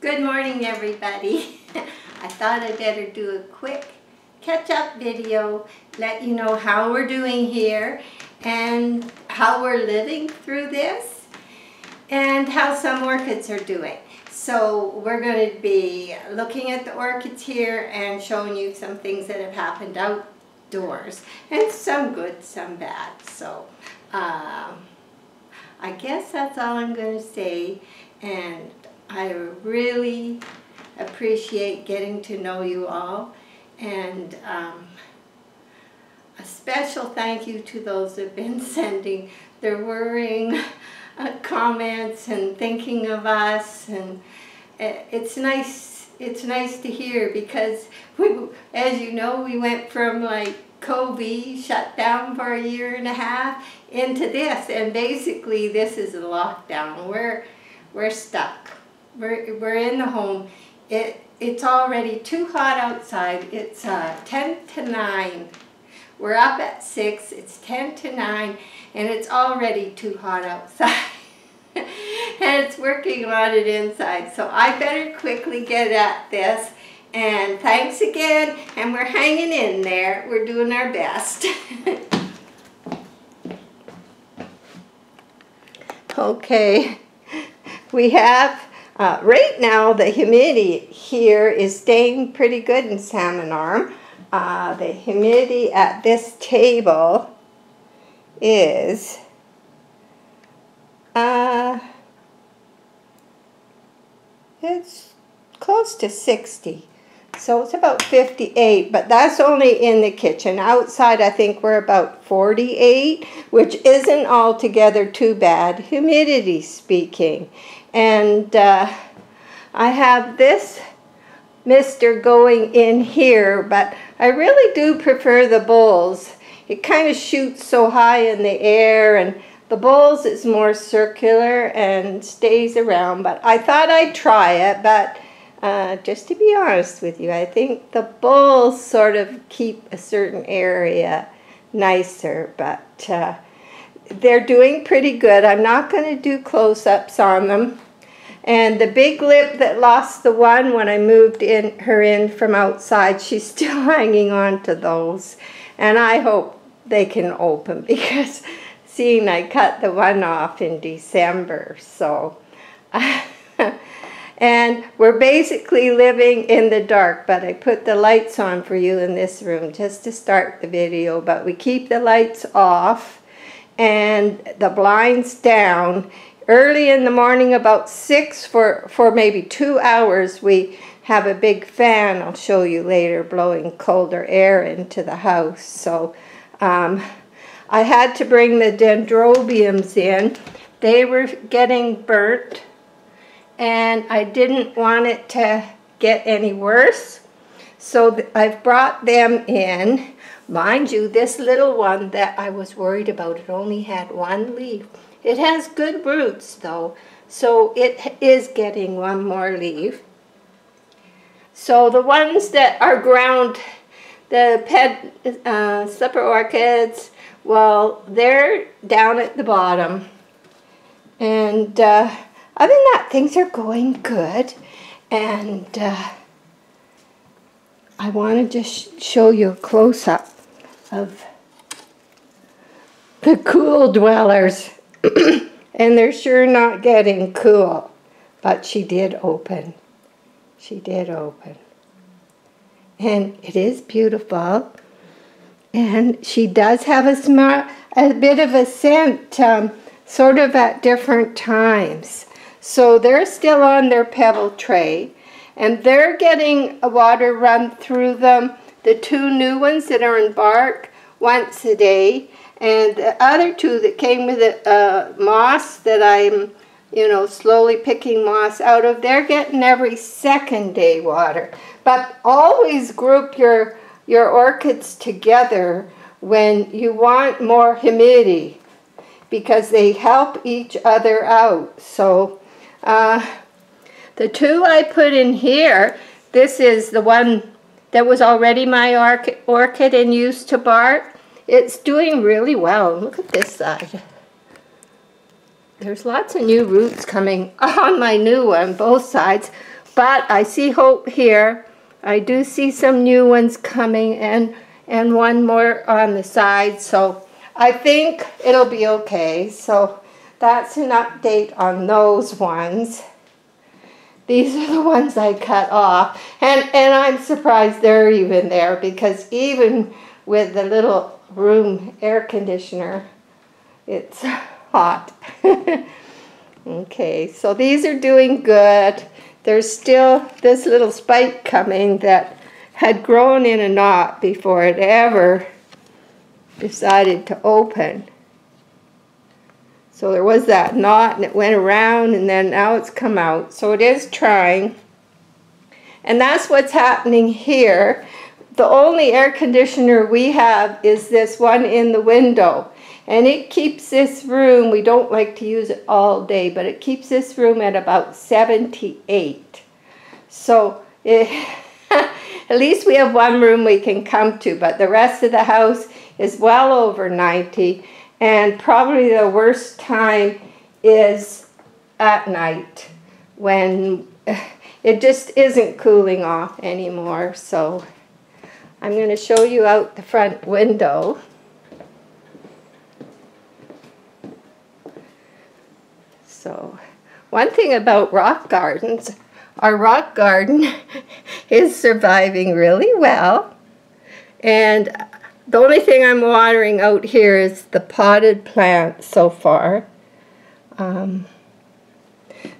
Good morning, everybody. I thought I'd better do a quick catch-up video, let you know how we're doing here and how we're living through this and how some orchids are doing. So we're going to be looking at the orchids here and showing you some things that have happened outdoors, and some good, some bad. So I guess that's all I'm going to say, and I really appreciate getting to know you all, and a special thank you to those that have been sending their worrying comments and thinking of us, and it's nice to hear, because as you know, we went from like COVID, shut down for a year and a half, into this, and basically this is a lockdown. We're stuck. We're in the home. It's already too hot outside. It's 10 to 9. We're up at 6. It's 10 to 9, and it's already too hot outside. And it's working on it inside. So I better quickly get at this. And thanks again. And we're hanging in there. We're doing our best. Okay. We have... right now, the humidity here is staying pretty good in Salmon Arm. The humidity at this table is it's close to 60. So it's about 58, but that's only in the kitchen. Outside, I think we're about 48, which isn't altogether too bad, humidity speaking. And I have this mister going in here, but I really do prefer the bowls. It kind of shoots so high in the air, and the bowls is more circular and stays around. But I thought I'd try it, but just to be honest with you, I think the bowls sort of keep a certain area nicer, but they're doing pretty good. I'm not going to do close-ups on them. And the big lip that lost the one when I moved her in from outside, she's still hanging on to those. And I hope they can open, because seeing I cut the one off in December. So, and we're basically living in the dark, but I put the lights on for you in this room just to start the video. But we keep the lights off and the blinds down. Early in the morning, about 6, for maybe 2 hours, we have a big fan, I'll show you later, blowing colder air into the house. So I had to bring the dendrobiums in. They were getting burnt, and I didn't want it to get any worse. So I've brought them in. Mind you, this little one that I was worried about, it only had one leaf. It has good roots, though, so it is getting one more leaf. So the ones that are ground, the pet slipper orchids, well, they're down at the bottom. And other than that, things are going good. And I want to just show you a close-up of the cool dwellers. And they're sure not getting cool. But she did open. She did open. And it is beautiful. And she does have a bit of a scent, sort of at different times. So they're still on their pebble tray. And they're getting a water run through them. The 2 new ones that are in bark, once a day. And the other 2 that came with the moss that I'm, slowly picking moss out of, they're getting every 2nd day water. But always group your orchids together when you want more humidity, because they help each other out. So the 2 I put in here, this is the one that was already my orchid and used to bark. It's doing really well. Look at this side. There's lots of new roots coming on my new one, both sides. But I see hope here. I do see some new ones coming and one more on the side. So I think it'll be okay. So that's an update on those ones. These are the ones I cut off. And I'm surprised they're even there, because even with the little room air conditioner, it's hot. Okay, so these are doing good. There's still this little spike coming that had grown in a knot before it ever decided to open. So there was that knot and it went around, and then now it's come out. So it is trying. And that's what's happening here. The only air conditioner we have is this one in the window. And it keeps this room, we don't like to use it all day, but it keeps this room at about 78. So at least we have one room we can come to, but the rest of the house is well over 90. And probably the worst time is at night, when it just isn't cooling off anymore. So I'm going to show you out the front window. So one thing about rock gardens, our rock garden is surviving really well. And the only thing I'm watering out here is the potted plants so far.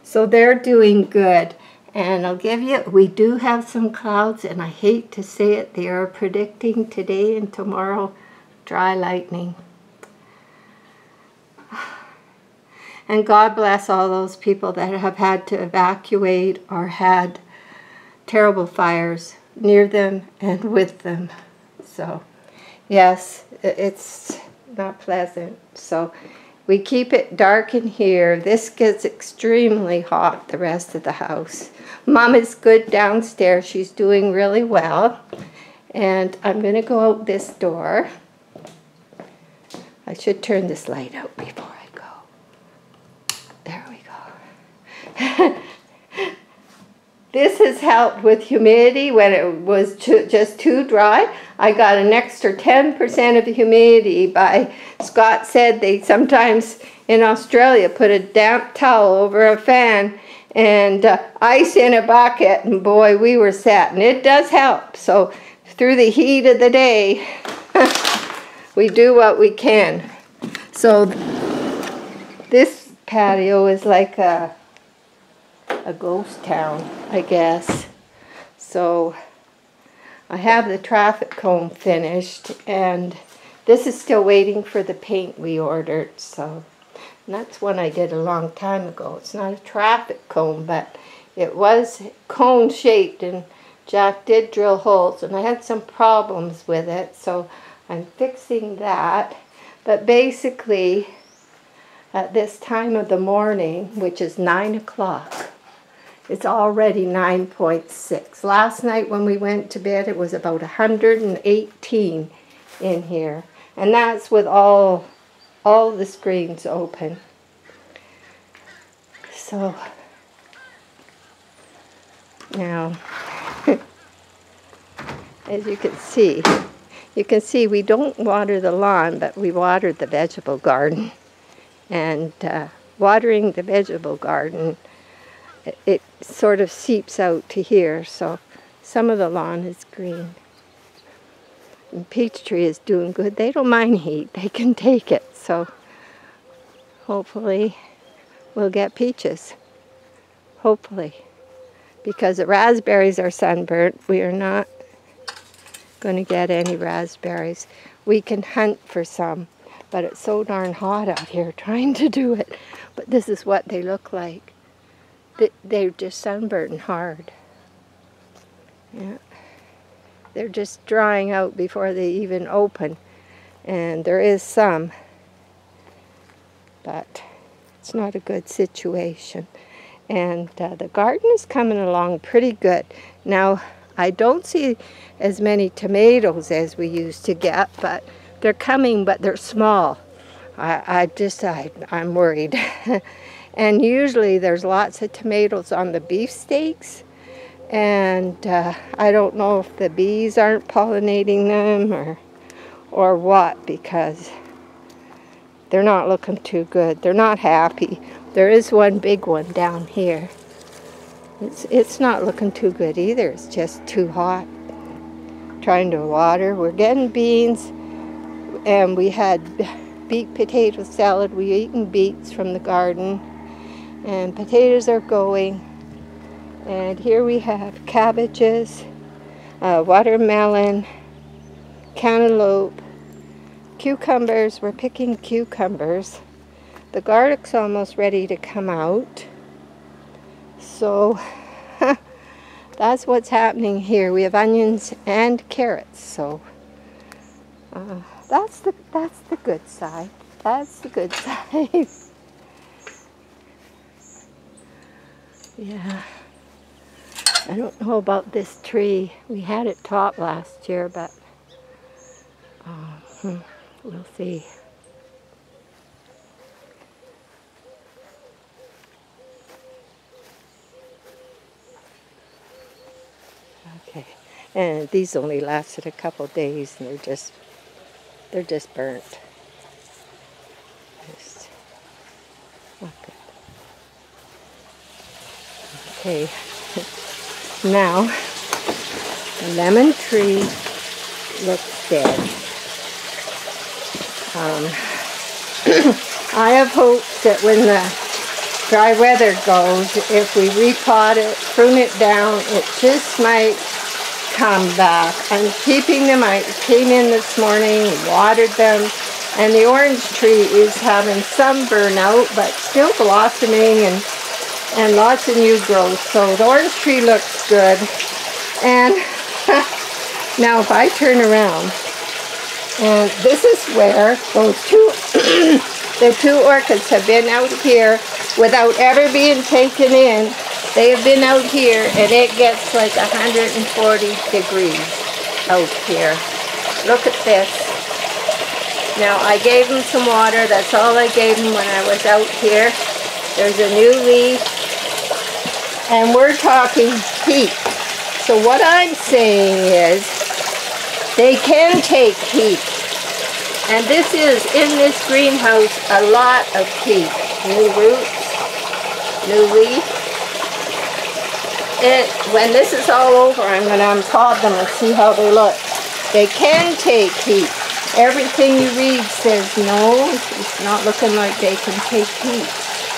So they're doing good. And I'll give you, we do have some clouds, and I hate to say it, they are predicting today and tomorrow dry lightning. And God bless all those people that have had to evacuate or had terrible fires near them and with them. So yes, it's not pleasant. So we keep it dark in here. This gets extremely hot, the rest of the house. Mom is good downstairs. She's doing really well. And I'm going to go out this door. I should turn this light out before I go. There we go. This has helped with humidity. When it was just too dry, I got an extra 10% of humidity. Scott said they sometimes in Australia put a damp towel over a fan and ice in a bucket, and boy, we were set. And it does help. So through the heat of the day, we do what we can. So this patio is like a ghost town, I guess. So I have the traffic cone finished, and this is still waiting for the paint we ordered. So and that's one I did a long time ago. It's not a traffic cone, but it was cone shaped, and Jack did drill holes, and I had some problems with it, so I'm fixing that. But basically, at this time of the morning, which is 9 o'clock, it's already 9.6. Last night when we went to bed, it was about 118 in here. And that's with all the screens open. So, now, as you can see we don't water the lawn, but we water the vegetable garden. And watering the vegetable garden, it sort of seeps out to here, so some of the lawn is green. And Peachtree is doing good. They don't mind heat. They can take it. So hopefully we'll get peaches. Hopefully. Because the raspberries are sunburnt, we are not going to get any raspberries. We can hunt for some, but it's so darn hot out here trying to do it. But this is what they look like. They're just sunburnt and hard. Yeah. They're just drying out before they even open. And there is some, but it's not a good situation. And the garden is coming along pretty good. Now, I don't see as many tomatoes as we used to get, but they're coming, but they're small. I'm worried. And usually there's lots of tomatoes on the beefsteaks, And I don't know if the bees aren't pollinating them or what, because they're not looking too good. They're not happy. There is one big one down here. It's not looking too good either. It's just too hot. Trying to water. We're getting beans, and we had beet potato salad. We've eaten beets from the garden, and potatoes are going. And here we have cabbages, watermelon, cantaloupe, cucumbers. We're picking cucumbers. The garlic's almost ready to come out. So that's what's happening here. We have onions and carrots. So that's the good side. That's the good side. Yeah. I don't know about this tree. We had it topped last year, but we'll see. Okay, and these only lasted a couple days, and they're just burnt. Just not good. Okay, now the lemon tree looks dead. I have hopes that when the dry weather goes, if we repot it, prune it down, it just might come back. I'm keeping them. I came in this morning, watered them, and the orange tree is having some burnout, but still blossoming and lots of new growth. So the orange tree looks good. And now if I turn around, and this is where those two, the two orchids have been out here without ever being taken in. They have been out here, and it gets like 140 degrees out here. Look at this. Now, I gave them some water. That's all I gave them when I was out here. There's a new leaf, and we're talking heat. So what I'm saying is, they can take heat. And this is, in this greenhouse, a lot of heat. New roots, new leaf. When this is all over, I'm going to unpod them and see how they look. They can take heat. Everything you read says no, it's not looking like they can take heat.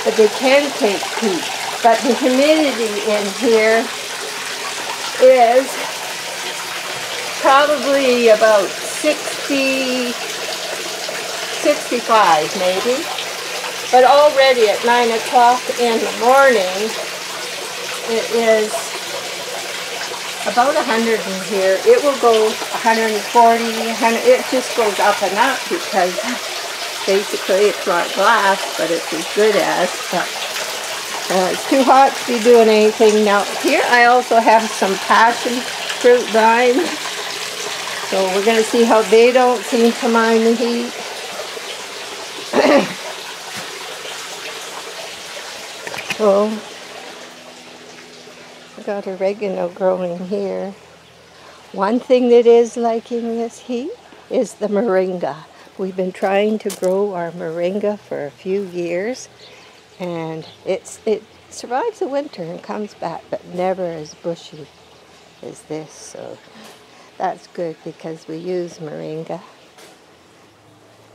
But they can take heat. But the humidity in here is probably about 60, 65 maybe. But already at 9 o'clock in the morning, it is about 100 in here. It will go 140, 100. It just goes up and up because basically it's not glass, but it's as good as. But it's too hot to be doing anything. Now here I also have some passion fruit vines. So we're going to see how they don't seem to mind the heat. So I got oregano growing here. One thing that is liking this heat is the moringa. We've been trying to grow our moringa for a few years, and it survives the winter and comes back, but never as bushy as this. So that's good because we use moringa.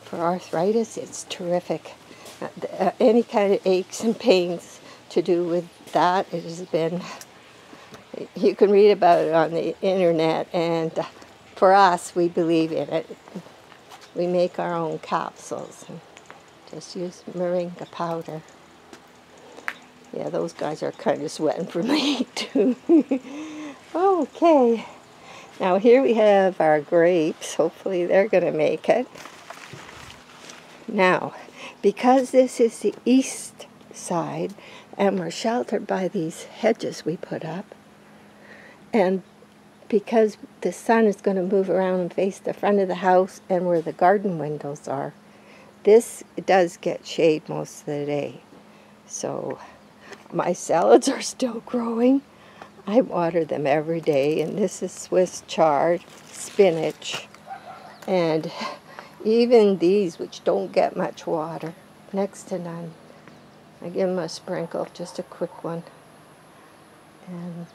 For arthritis, it's terrific. Any kind of aches and pains to do with that, it has been, you can read about it on the internet, and for us, we believe in it. We make our own capsules and just use moringa powder. Yeah, those guys are kind of sweating for me too. Okay, now here we have our grapes. Hopefully they're going to make it. Now, because this is the east side, and we're sheltered by these hedges we put up, and because the sun is going to move around and face the front of the house and where the garden windows are, this does get shade most of the day. So my salads are still growing. I water them every day, and this is Swiss chard, spinach, and even these, which don't get much water, next to none, I give them a sprinkle, just a quick one. And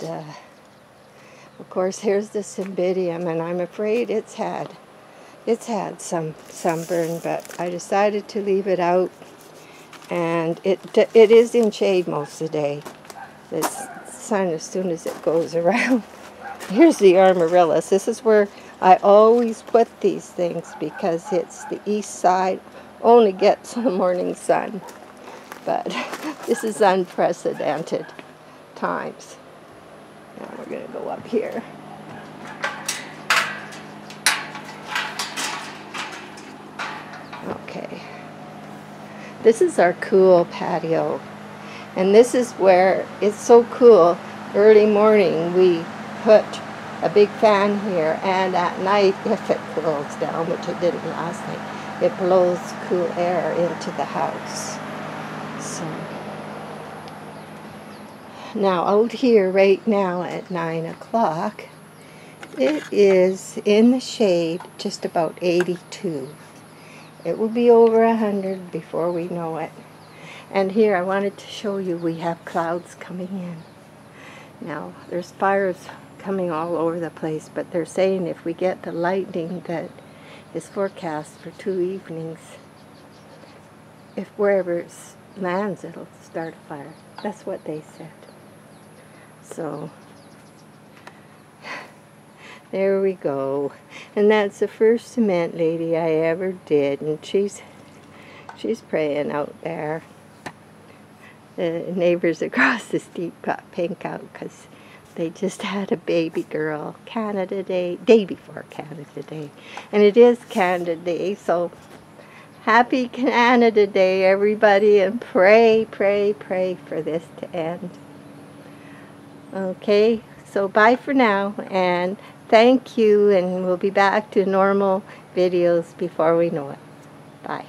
of course, here's the cymbidium, and I'm afraid it's had some sunburn, but I decided to leave it out, and it is in shade most of the day. The sun, as soon as it goes around. Here's the amaryllis. This is where I always put these things because it's the east side, only gets the morning sun. But this is unprecedented times. Now we're going to go up here. Okay. This is our cool patio. And this is where it's so cool. Early morning we put a big fan here, and at night, if it cools down, which it didn't last night, it blows cool air into the house. So now out here right now at 9 o'clock, it is in the shade just about 82. It will be over 100 before we know it. And here I wanted to show you we have clouds coming in. Now there's fires coming all over the place, but they're saying if we get the lightning that is forecast for 2 evenings, if wherever it lands, it'll start a fire. That's what they said. So there we go. And that's the first cement lady I ever did, and she's praying out there. The neighbors across the street got pink out because they just had a baby girl. Canada Day, day before Canada Day. And it is Canada Day, so happy Canada Day, everybody, and pray, pray, pray for this to end. Okay, so bye for now, and thank you, and we'll be back to normal videos before we know it. Bye.